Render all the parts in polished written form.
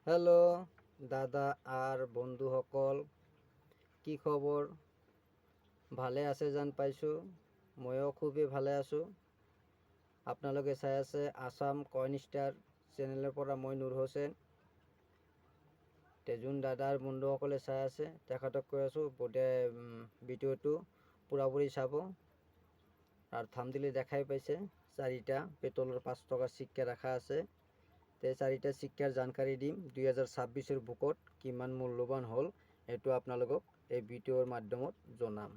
Hello দাদা R বন্ধুসকল, কি খবৰ? ভালে আছে যেন পাইছোঁ। ময়ো খুবেই ভালে আছোঁ। আপোনালোকে চাই আছে আসাম কইন ষ্টাৰ চেনেলৰ পৰা মই নুৰ হোসেন। যোন দাদাৰ বন্ধুসকলে চাই আছে তেখেতক কৈ আছোঁ ভিডিঅ'টো পুৰাপুৰি চাব। আৰু থাম্বনেইলে দেখাই পাইছে 4টা পেট্ৰলৰ 5 টকাৰ চিক্কা ৰাখা আছে। 4টা চিক্কাৰ জানকাৰী দিম। 2026 বুকত কিমান মূল্যৱান হ'ল এইটো আপোনালোকক এই ভিডিঅ'ৰ মাধ্যমত জনাম।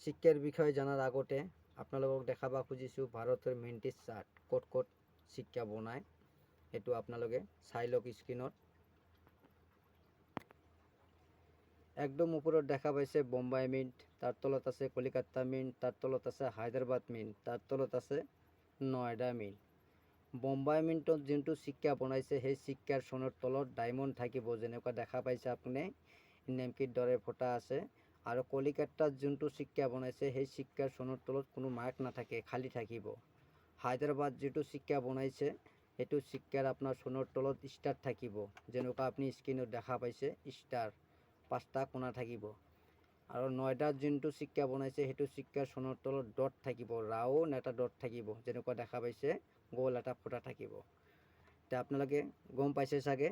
চিক্কাৰ বিষয়ে জনাৰ আগতে আপোনালোকক দেখাব খুজিছোঁ ভাৰতৰ মিণ্টেজ চাৰ্ট ক'ত ক'ত চিক্কা বনায়, সেইটো আপোনালোকে চাই লওক স্ক্ৰীনত। একদম ওপৰত দেখা পাইছে বোম্বাই মিণ্ট, তাৰ তলত আছে কলিকাতা মিণ্ট, তাৰ তলত আছে হায়দৰাবাদ মিণ্ট, তাৰ তলত আছে নয়ডা মিণ্ট। বোম্বাই মিণ্টত যোনটো চিক্কা বনাইছে সেই চিক্কাৰ চনৰ তলত ডায়মণ্ড থাকিব, যেনেকুৱা দেখা পাইছে আপুনি নেমকিৰ দৰে ফটা আছে। আৰু কলিকাতাত যোনটো চিক্কা বনাইছে সেই চিক্কাৰ চনৰ তলত কোনো মাৰ্ক নাথাকে, খালী থাকিব। হায়দৰাবাদ যিটো চিক্কা বনাইছে সেইটো চিক্কাৰ আপোনাৰ চনৰ তলত ষ্টাৰ থাকিব, যেনেকুৱা আপুনি স্ক্ৰীনত দেখা পাইছে ষ্টাৰ 5টা কোণা থাকিব। আৰু নয়ডাত যোনটো চিক্কা বনাইছে সেইটো চিক্কাৰ চনৰ তলত ডট থাকিব, ৰাউণ্ড এটা ডট থাকিব, যেনেকুৱা দেখা পাইছে গোল এটা ফুটা থাকিব। এতিয়া আপোনালোকে গম পাইছে চাগে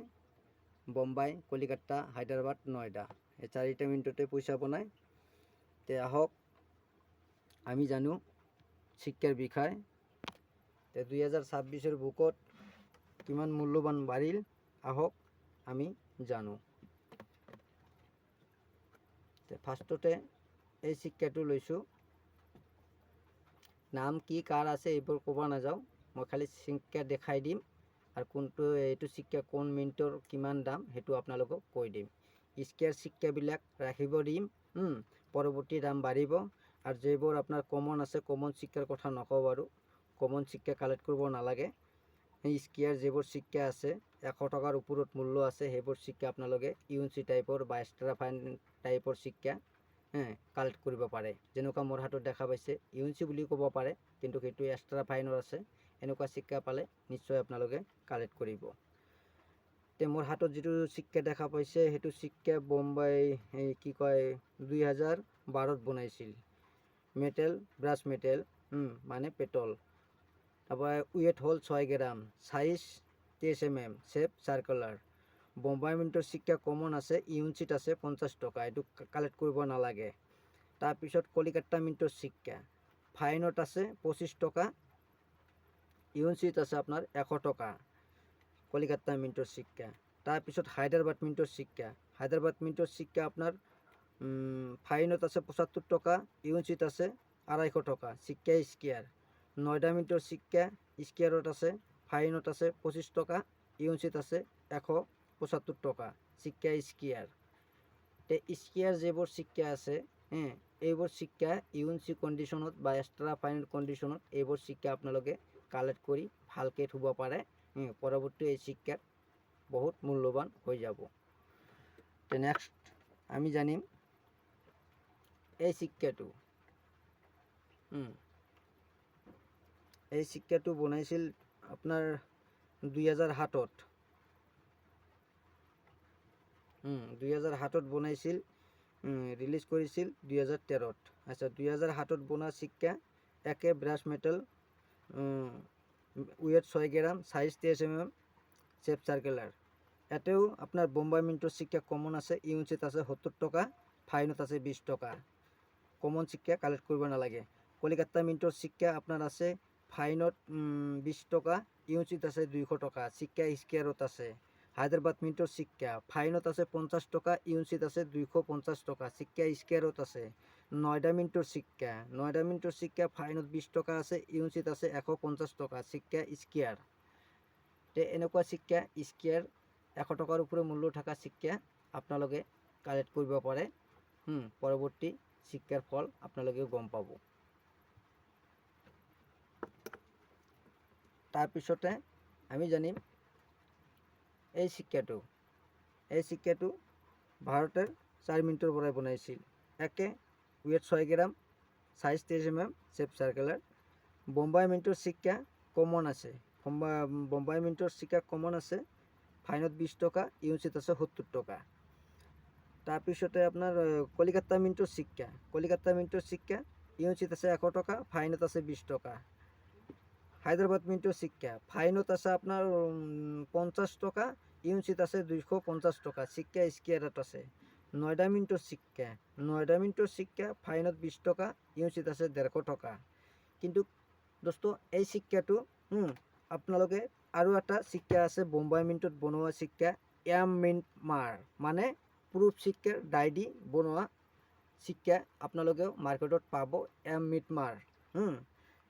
বোম্বাই, কলিকাতা, হায়দৰাবাদ, নয়ডা এই 4টা মিনিটতে পইচা বনায়। আহক আমি জানো চিক্কাৰ বিষয়ে। 2026 বুকত কিমান মূল্যৱান বাঢ়িল আহক আমি জানো। ফাৰ্ষ্টতে এই চিক্কাটো লৈছোঁ। নাম কি কাৰ আছে এইবোৰ ক'ব নাযাওঁ, মই খালি চিক্কা দেখাই দিম আৰু কোনটো এইটো চিক্কা কোন মিনিটৰ কিমান দাম সেইটো আপোনালোকক কৈ দিম। স্কেয়াৰ চিক্কাবিলাক ৰাখিব দিম, পৰৱৰ্তী দাম বাঢ়িব। আৰু যিবোৰ আপোনাৰ কমন আছে, কমন চিক্কাৰ কথা নকওঁ বাৰু, কমন চিক্কা কালেক্ট কৰিব নালাগে। স্কেয়াৰ যিবোৰ চিক্কা আছে 100 টকাৰ ওপৰত মূল্য আছে সেইবোৰ চিক্কা আপোনালোকে ইউএনচি টাইপৰ বা এক্সট্ৰা ফাইন টাইপৰ চিক্কা কালেক্ট কৰিব পাৰে। যেনেকুৱা মোৰ হাতত দেখা পাইছে ইউএনচি বুলি ক'ব পাৰে, কিন্তু সেইটো এক্সট্ৰা ফাইনৰ আছে। এনেকুৱা চিক্কা পালে নিশ্চয় আপোনালোকে কালেক্ট কৰিব। মোৰ হাতত যিটো চিক্কা দেখা পাইছে সেইটো চিক্কা বোম্বাই কি কয় 2012ত বনাইছিল। মেটেল, ব্ৰাছ মেটেল, মানে পেট্ৰল। তাৰপৰা ৱেট হ'ল 6 gram, size 23 mm, shape circular. Bombay মিণ্টৰ চিক্কা কমন আছে, ইউএনচিত আছে 50 টকা, এইটো কালেক্ট কৰিব নালাগে। তাৰপিছত কলিকাতা মিণ্টৰ চিক্কা ফাইনত আছে 25 টকা, ইউএনচিত আছে আপোনাৰ 100 টকা কলিকাতা মিণ্টৰ চিক্কা। তাৰপিছত হায়দৰাবাদ মিণ্টৰ চিক্কা, হায়দৰাবাদ মিণ্টৰ চিক্কা আপোনাৰ ফাইনত আছে 75 টকা, ইউএনচিত আছে 250 টকা, চিক্কা স্কেয়াৰ। নয়ডা মিণ্টৰ চিক্কা স্কেয়াৰত আছে, ফাইনত আছে 25 টকা, ইউএনচিত আছে 175 টকা, চিক্কা স্কেয়াৰ। স্কেয়াৰ যিবোৰ চিক্কা আছে এইবোৰ চিক্কা ইউএনচি কণ্ডিশ্যনত বা এক্সট্ৰা ফাইন কণ্ডিশ্যনত এইবোৰ চিক্কা আপোনালোকে কালেক্ট কৰি ভালকৈ থ'ব পাৰে। পৰৱৰ্তী এই চিক্কা বহুত মূল্যৱান হৈ যাব। নেক্সট আমি জানিম এই চিক্কাটো। এই চিক্কাটো বনাইছিল আপোনাৰ 2007ত। 2007ত বনাইছিল, ৰিলিজ কৰিছিল 2013ত। আচ্ছা, 2007ত বনোৱা চিক্কা, একে brush metal, weight 6 gram, size 23 mm, shape circular. ইয়াতেও আপোনাৰ বোম্বাই মিণ্টৰ চিক্কা কমন আছে, ইউএনচিত আছে 70 টকা, ফাইনত আছে 20 টকা। কমন চিক্কা কালেক্ট কৰিব নালাগে। কলিকাতা মিণ্টৰ চিক্কা আপোনাৰ আছে ফাইনত 20 টকা, ইউএনচিত আছে 200 টকা, চিক্কা স্কেয়াৰত আছে। হায়দৰাবাদ মিণ্টৰ চিক্কা ফাইনত আছে 50 টকা, ইউএনচিত আছে 250 টকা, চিক্কা স্কেয়াৰত আছে। নয়ডা মিণ্টৰ চিক্কা, নয়ডা মিণ্টৰ চিক্কা ফাইনত 20 টকা আছে, ইউএনচিত আছে 150 টকা, চিক্কা স্কেয়াৰ। এনেকুৱা চিক্কা স্কেয়াৰ 100 টকাৰ ওপৰত মূল্য থকা চিক্কা আপোনালোকে কালেক্ট কৰিব পাৰে। পৰৱৰ্তী চিক্কাৰ ফল আপোনালোকে গম পাব। তাৰপিছতে আমি জানিম এই চিক্কাটো। এই চিক্কাটো ভাৰতৰ 4 মিনিটৰ পৰাই বনাইছিল। একে weight 6 gram, size 23 mm, shape circular. Bombay মিণ্টৰ চিক্কা কমন আছে, বোম্বাই মিণ্টৰ চিক্কা কমন আছে ফাইনত 20 টকা, ইউনিচিত আছে 70 টকা। তাৰপিছতে আপোনাৰ কলিকাতা মিণ্টৰ চিক্কা, কলিকাতা মিণ্টৰ চিক্কা ইউনিচিত আছে 100 টকা, ফাইনত আছে 20 টকা। হায়দ্ৰাবাদ মিণ্টৰ চিক্কা ফাইনত আছে আপোনাৰ 50 টকা, ইউনিচিত আছে 250 টকা, চিক্কা স্কোয়াৰত আছে। নয়ডা মিণ্টৰ চিক্কা, নয়ডা মিণ্টৰ চিক্কা ফাইনত 20 টকা, ইউনিচিত আছে 150 টকা। কিন্তু দোস্ত এই চিক্কাটো আপোনালোকে আৰু এটা চিক্কা আছে বোম্বাই মিণ্টত বনোৱা চিক্কা, এম মিণ্ট মাৰ, মানে প্ৰুফ চিক্কাৰ ডাই দি বনোৱা চিক্কা আপোনালোকেও মাৰ্কেটত পাব, এম মিণ্ট মাৰ।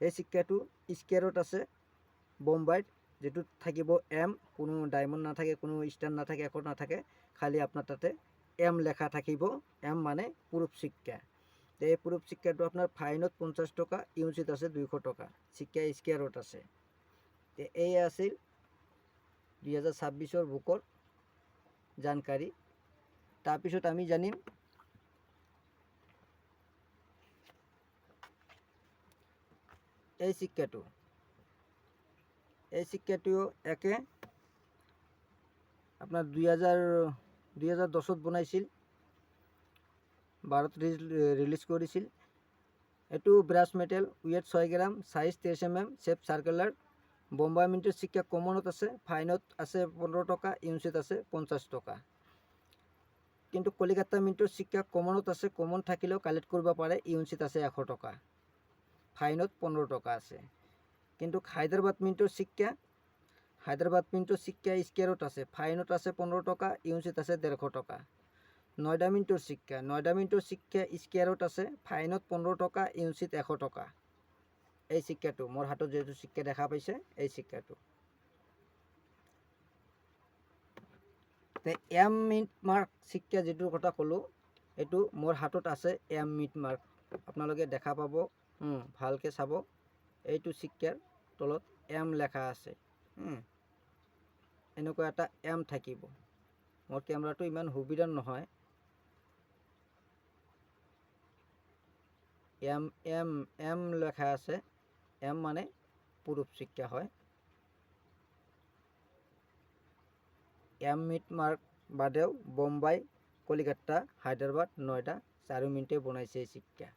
এই চিক্কাটো স্কোয়াৰত আছে বোম্বাইত, যেটোত থাকিব এম, কোনো ডায়মণ্ড নাথাকে, কোনো ষ্টাৰ নাথাকে, একো নাথাকে, খালি আপোনাৰ তাতে এম লেখা থাকিব, এম মানে প্ৰুফ চিক্কা। এই প্ৰুফ চিক্কাটো আপোনাৰ ফাইনত 50 টকা, ইউনিচিত আছে 200 টকা, চিক্কা স্কোয়াৰত আছে। এই আছিল 2026 বুকৰ জানকাৰী। তাৰপিছত আমি জানিম এই চিক্কাটো, এই চিক্কাটোও একে আপোনাৰ 2010ত বনাইছিল, 12ত ৰিলিজ কৰিছিল। এইটো brush metal, weight 6 gram, size 23 mm, shape সাৰ্কুলাৰ। Bombay মিণ্টৰ চিক্কা কমনত আছে, ফাইনত আছে 15 টকা, ইউনিচিত আছে 50 টকা। কিন্তু কলিকাতা মিণ্টৰ চিক্কা কমনত আছে, কমন থাকিলেও কালেক্ট কৰিব পাৰে, ইউনিচিত আছে 100 টকা, ফাইনত 15 টকা আছে। কিন্তু হায়দ্ৰাবাদ মিণ্টৰ চিক্কা, হায়দ্ৰাবাদ মিণ্টৰ চিক্কা স্কোয়াৰত আছে, ফাইনত আছে 15 টকা, ইউনিচিত আছে 150 টকা। নয়ডা মিণ্টৰ চিক্কা, নয়ডা মিণ্টৰ চিক্কা স্কোয়াৰত আছে, ফাইনত 15 টকা, ইউনিচিত 100 টকা। এই চিক্কাটো মোৰ হাতত যেটো চিক্কা দেখা পাইছে, এই চিক্কাটো এম মিণ্ট মাৰ্ক চিক্কা যেটোৰ কথা ক'লো, এইটো মোৰ হাতত আছে এম মিণ্ট মাৰ্ক। আপোনালোকে দেখা পাব, ভালকে চাব, এইটো চিক্কাৰ তলত এম লেখা আছে। এনেকুৱা এটা এম থাকিব। মোৰ কেমেৰাটো ইমান সুবিধা নহয়, এম এম এম লেখা আছে, এম মানে প্ৰুফ চিক্কা হয়। এম মিণ্ট মাৰ্ক বাদেও বোম্বাই, কলিকাতা, হায়দ্রাবাদ, নয়ডা 4 মিনিটে বনাইছে এই চিক্কা।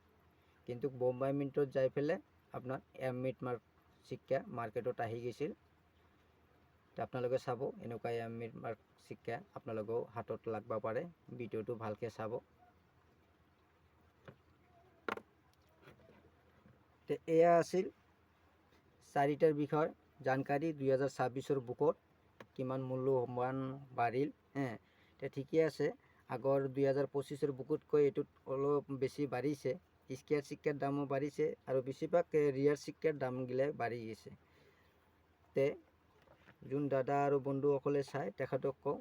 কিন্তু বোম্বাই মিণ্টত যাই পেলাই আপোনাৰ এম মিণ্ট মাৰ্ক চিক্কা মাৰ্কেটত আহি গৈছিল। আপোনালোকে চাব, এনেকুৱা এম মিণ্ট মাৰ্ক চিক্কা আপোনালোকেও হাতত লাগব পাৰে। ভিডিঅ'টো ভালকে চাব। এয়া আছিল 4টাৰ বিষয় জানকাৰী 2026 বুকত কিমান মূল্যৱান বাঢ়িল। ঠিকে আছে, আগৰ 2025 বুকতকৈ এইটোত অলপ বেছি বাঢ়িছে। স্কোয়াৰ চিক্কাৰ দামো বাঢ়িছে আৰু বেছিভাগ ৰিয়াৰ চিক্কাৰ দামগিলা বাঢ়ি গৈছে। যোন দাদা আৰু বন্ধুসকলে চাই তেখেতক কওঁ,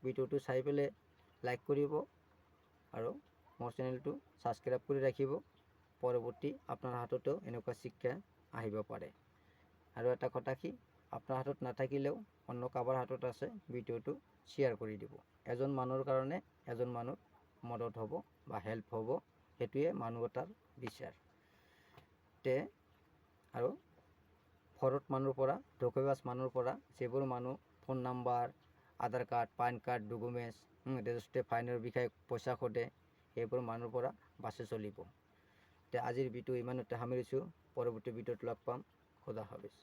ভিডিঅ'টো চাই পেলাই লাইক কৰিব আৰু মোৰ চেনেলটো ছাবস্ক্ৰাইব কৰি ৰাখিব। পৰৱৰ্তী আপোনাৰ হাততেও এনেকুৱা চিক্কা আহিব পাৰে। আৰু এটা কথা কি, আপোনাৰ হাতত নাথাকিলেও অন্য কাৰোবাৰ হাতত আছে, ভিডিঅ'টো শ্বেয়াৰ কৰি দিব। এজন মানুহৰ কাৰণে এজন মানুহ মদত হ'ব বা হেল্প হ'ব, সেইটোৱে মানৱতাৰ বিচাৰ। আৰু ফৰড মানুহৰ পৰা, ধোকেবাজ মানুহৰ পৰা, যিবোৰ মানুহ phone number, Aadhaar card, PAN card, documents, register ফাইনৰ বিষয়ে পইচা সোধে, সেইবোৰ মানুহৰ পৰা বাচি চলিব। আজিৰ ভিডিঅ' ইমানতে সামৰিছোঁ। পৰৱৰ্তী ভিডিঅ'ত লগ পাম। খুদা হাফেজ।